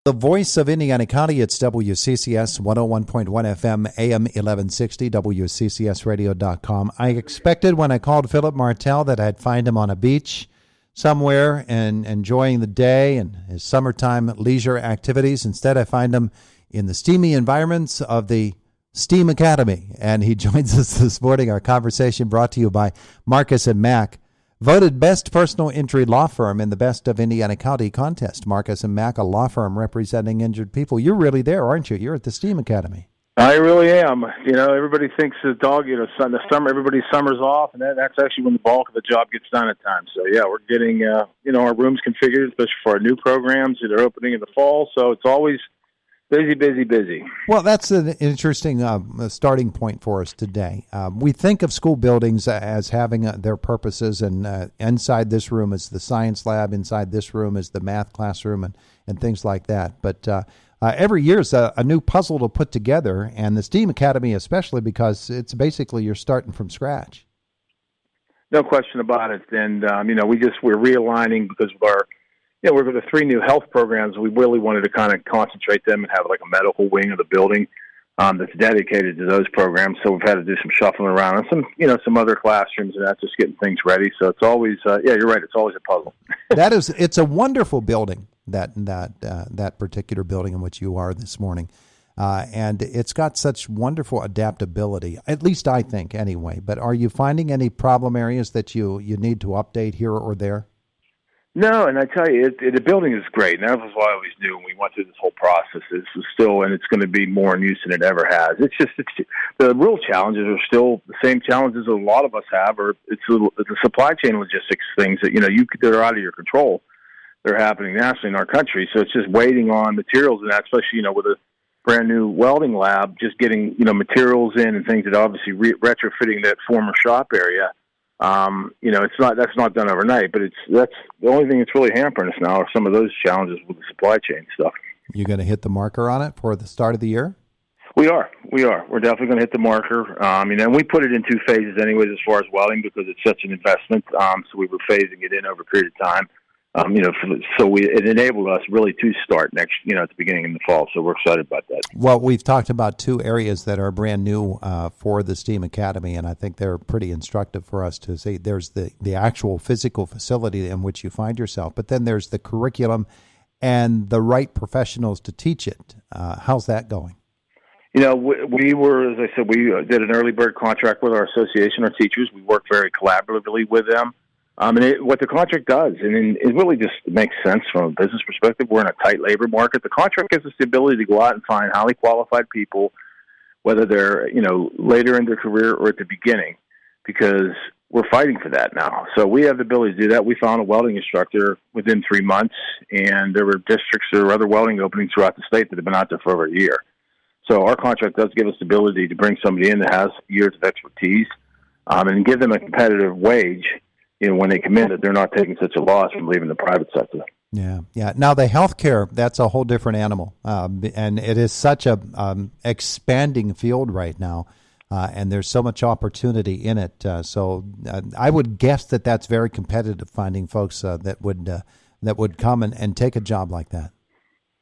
The voice of Indiana County, it's WCCS 101.1 FM, AM 1160, WCCSradio.com. I expected when I called Philip Martell that I'd find him on a beach somewhere and enjoying the day and his summertime leisure activities. Instead, I find him in the steamy environments of the STEAM Academy. And he joins us this morning. Our conversation brought to you by Marcus & Mack. Voted best personal injury law firm in the Best of Indiana County contest. Marcus & Mack, a law firm representing injured people. You're really there, aren't you? You're at the STEAM Academy. I really am. You know, everybody thinks the summer, everybody's summer's off, and that's actually when the bulk of the job gets done at times. So, yeah, we're getting, our rooms configured, especially for our new programs that are opening in the fall. So it's always busy. Well, that's an interesting starting point for us today. We think of school buildings as having their purposes, and inside this room is the science lab, inside this room is the math classroom, and things like that. But every year is a new puzzle to put together, and the STEAM Academy especially, because it's basically you're starting from scratch. No question about it. And, we're realigning because of our we're going to 3 new health programs. We really wanted to kind of concentrate them and have like a medical wing of the building that's dedicated to those programs. So we've had to do some shuffling around and some other classrooms and that's just getting things ready. So it's always, you're right. It's always a puzzle. It's a wonderful building, that particular building in which you are this morning. And it's got such wonderful adaptability, at least I think anyway. But are you finding any problem areas that you need to update here or there? No, and I tell you, the building is great, and that was what I always knew when we went through this whole process. This is still, and it's going to be more in use than it ever has. It's the real challenges are still the same challenges a lot of us have, or it's the supply chain logistics things that that are out of your control. They're happening nationally in our country, so it's just waiting on materials, and that, especially with a brand new welding lab, just getting materials in and things that obviously retrofitting that former shop area. That's not done overnight, but that's the only thing that's really hampering us now are some of those challenges with the supply chain stuff. You going to hit the marker on it for the start of the year? We are. We're definitely going to hit the marker. And we put it in 2 phases anyways as far as welding because it's such an investment. So we were phasing it in over a period of time. It enabled us really to start next, at the beginning of the fall. So we're excited about that. Well, we've talked about 2 areas that are brand new for the STEAM Academy, and I think they're pretty instructive for us to see. There's the actual physical facility in which you find yourself, but then there's the curriculum and the right professionals to teach it. How's that going? We were, as I said, we did an early bird contract with our association, our teachers. We worked very collaboratively with them. What the contract does, and it really just makes sense from a business perspective. We're in a tight labor market. The contract gives us the ability to go out and find highly qualified people, whether they're, later in their career or at the beginning, because we're fighting for that now. So we have the ability to do that. We found a welding instructor within 3 months, and there were districts or other welding openings throughout the state that have been out there for over a year. So our contract does give us the ability to bring somebody in that has years of expertise and give them a competitive wage when they come in, that they're not taking such a loss from leaving the private sector. Yeah. Now, the healthcare, that's a whole different animal, and it is such a expanding field right now, and there's so much opportunity in it. So I would guess that that's very competitive, finding folks that would come and take a job like that.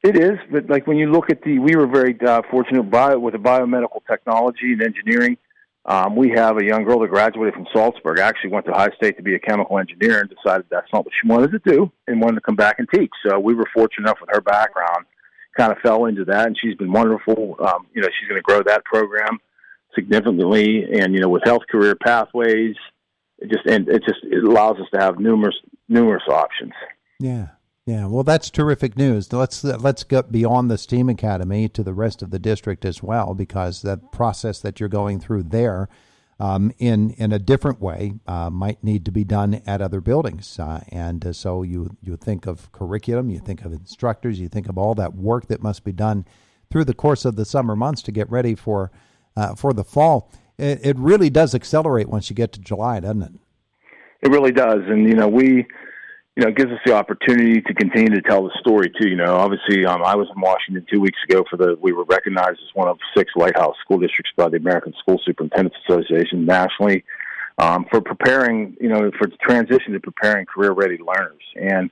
It is, but like when you look at we were very fortunate with the biomedical technology and engineering. We have a young girl that graduated from Salzburg, actually went to High State to be a chemical engineer and decided that's not what she wanted to do and wanted to come back and teach. So we were fortunate enough with her background, kind of fell into that, and she's been wonderful. She's going to grow that program significantly. And, with health career pathways, it allows us to have numerous options. Yeah. Well, that's terrific news. Let's get beyond the STEAM Academy to the rest of the district as well, because the process that you're going through there in a different way might need to be done at other buildings. And so you think of curriculum, you think of instructors, you think of all that work that must be done through the course of the summer months to get ready for the fall. It really does accelerate once you get to July, doesn't it? It really does. And, it gives us the opportunity to continue to tell the story too. Obviously, I was in Washington 2 weeks ago we were recognized as one of 6 lighthouse school districts by the American School Superintendents Association nationally for preparing, for the transition to preparing career-ready learners. And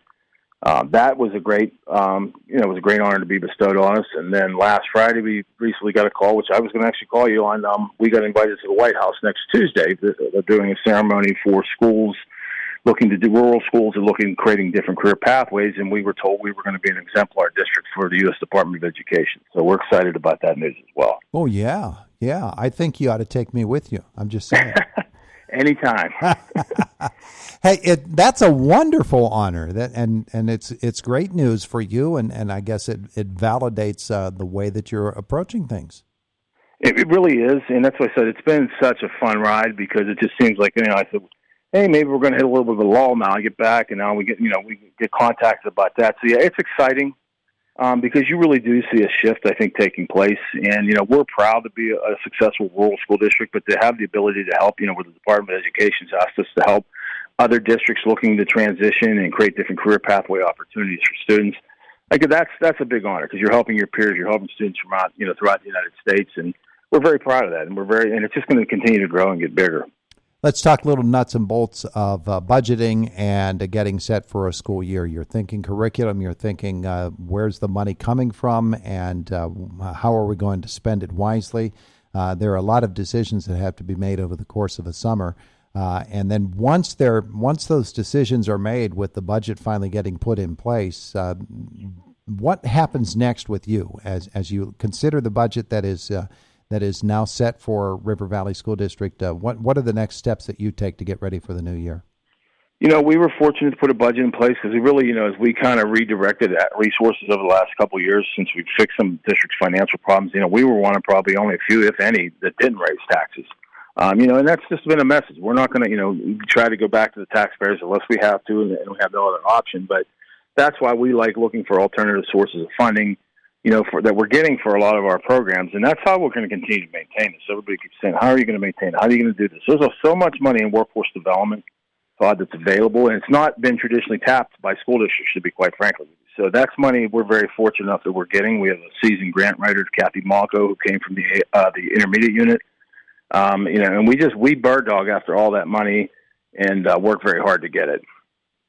That was a great, it was a great honor to be bestowed on us. And then last Friday, we recently got a call, which I was going to actually call you on. We got invited to the White House next Tuesday. They're doing a ceremony for schools looking to do rural schools and creating different career pathways. And we were told we were going to be an exemplar district for the U.S. Department of Education. So we're excited about that news as well. Oh, yeah. Yeah. I think you ought to take me with you. I'm just saying. Anytime. Hey, that's a wonderful honor, and it's great news for you, and I guess it validates the way that you're approaching things. It really is, and that's why I said it's been such a fun ride, because it just seems like, I said, hey, maybe we're going to hit a little bit of a lull now. I get back, and now we get contacted about that. So yeah, it's exciting. Because you really do see a shift, I think, taking place. And, we're proud to be a successful rural school district, but to have the ability to help, where the Department of Education's asked us to help other districts looking to transition and create different career pathway opportunities for students, that's a big honor, because you're helping your peers, you're helping students throughout the United States, and we're very proud of that. And and it's just going to continue to grow and get bigger. Let's talk little nuts and bolts of budgeting and getting set for a school year. You're thinking curriculum. You're thinking where's the money coming from, and how are we going to spend it wisely? There are a lot of decisions that have to be made over the course of a summer, and then once those decisions are made, with the budget finally getting put in place, what happens next with you as you consider the budget that is now set for River Valley School District? What are the next steps that you take to get ready for the new year? We were fortunate to put a budget in place, because we really, as we kind of redirected resources over the last couple of years since we fixed some district's financial problems, we were one of probably only a few, if any, that didn't raise taxes. And that's just been a message. We're not going to, try to go back to the taxpayers unless we have to, and we have no other option. But that's why we like looking for alternative sources of funding, that we're getting for a lot of our programs. And that's how we're going to continue to maintain this. Everybody keeps saying, how are you going to maintain it? How are you going to do this? There's so much money in workforce development, Todd, that's available, and it's not been traditionally tapped by school districts, to be quite frank with you. So that's money we're very fortunate enough that we're getting. We have a seasoned grant writer, Kathy Malco, who came from the intermediate unit. And we bird dog after all that money and work very hard to get it.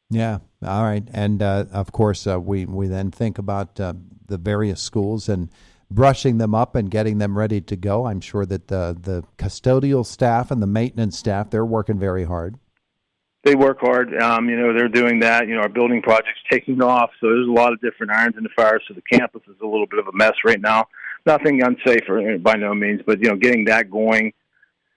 Yeah. All right. And of course, we then think about the various schools and brushing them up and getting them ready to go. I'm sure that the custodial staff and the maintenance staff, they're working very hard. They work hard. They're doing that. Our building project's taking off, so there's a lot of different irons in the fire. So the campus is a little bit of a mess right now. Nothing unsafe by no means, but getting that going.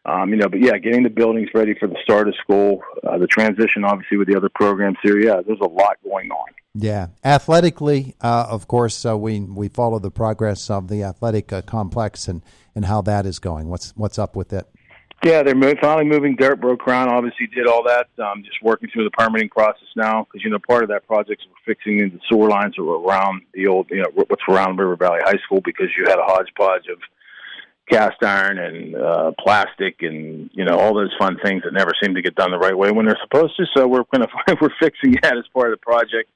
Getting the buildings ready for the start of school, the transition, obviously, with the other programs here. Yeah, there's a lot going on. Yeah. Athletically, of course, we follow the progress of the athletic complex and how that is going. What's up with it? Yeah, they're finally moving dirt. Broke ground, obviously did all that. Just working through the permitting process now, because, part of that project is we're fixing the sewer lines that were around the old, what's around River Valley High School, because you had a hodgepodge of cast iron and plastic and all those fun things that never seem to get done the right way when they're supposed to. So we're fixing that as part of the project.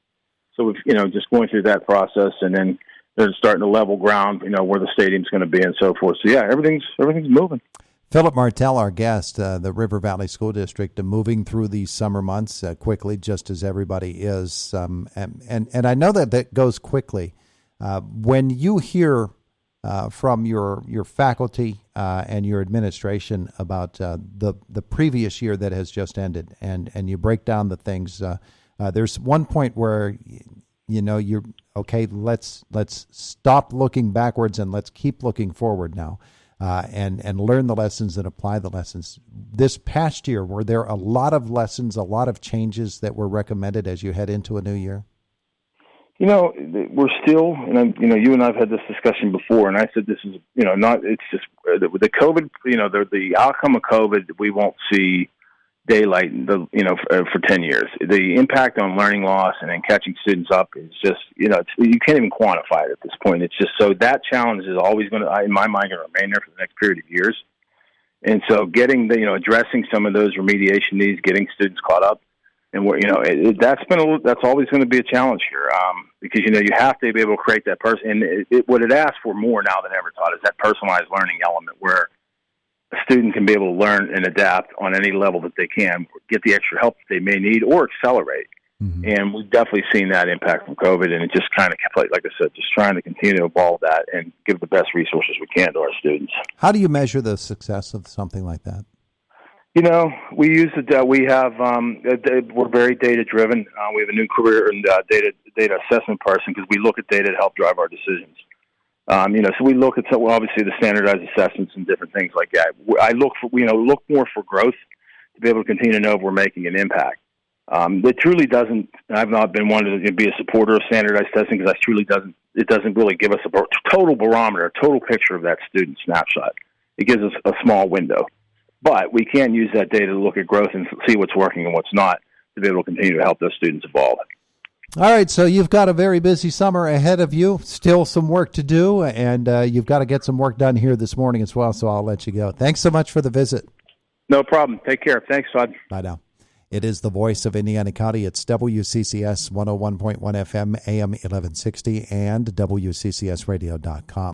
So we've just going through that process, and then they're starting to level ground, where the stadium's going to be and so forth. So yeah, everything's moving. Philip Martell, our guest, the River Valley School District, moving through these summer months quickly, just as everybody is, and I know that goes quickly. When you hear from your faculty and your administration about the previous year that has just ended, and you break down the things, there's one point where you're okay. Let's stop looking backwards and let's keep looking forward now, and learn the lessons and apply the lessons. This past year, were there a lot of lessons, a lot of changes that were recommended as you head into a new year? We're still, and you and I've had this discussion before, and I said this is, it's just with the COVID, the outcome of COVID, we won't see daylight, for 10 years. The impact on learning loss and then catching students up is just, you can't even quantify it at this point. It's just, so that challenge is always going to, in my mind, going to remain there for the next period of years. And so getting addressing some of those remediation needs, getting students caught up, and that's always going to be a challenge here, because you have to be able to create that person. And what it asks for more now than ever, Todd, is that personalized learning element where a student can be able to learn and adapt on any level that they can, get the extra help that they may need, or accelerate. And we've definitely seen that impact from COVID, and it just kind of, like I said, just trying to continue to evolve that and give the best resources we can to our students. How do you measure the success of something like that? You know, we use we have, we're very data driven. We have a new career and data assessment person because we look at data to help drive our decisions. So we look at obviously the standardized assessments and different things like that. I look more for growth to be able to continue to know if we're making an impact. It truly doesn't. I've not been one to be a supporter of standardized testing because it doesn't really give us a total barometer, a total picture of that student snapshot. It gives us a small window, but we can use that data to look at growth and see what's working and what's not to be able to continue to help those students evolve. All right, so you've got a very busy summer ahead of you, still some work to do, and you've got to get some work done here this morning as well, so I'll let you go. Thanks so much for the visit. No problem. Take care. Thanks, Todd. Bye now. It is the voice of Indiana County. It's WCCS 101.1 FM, AM 1160, and WCCSradio.com.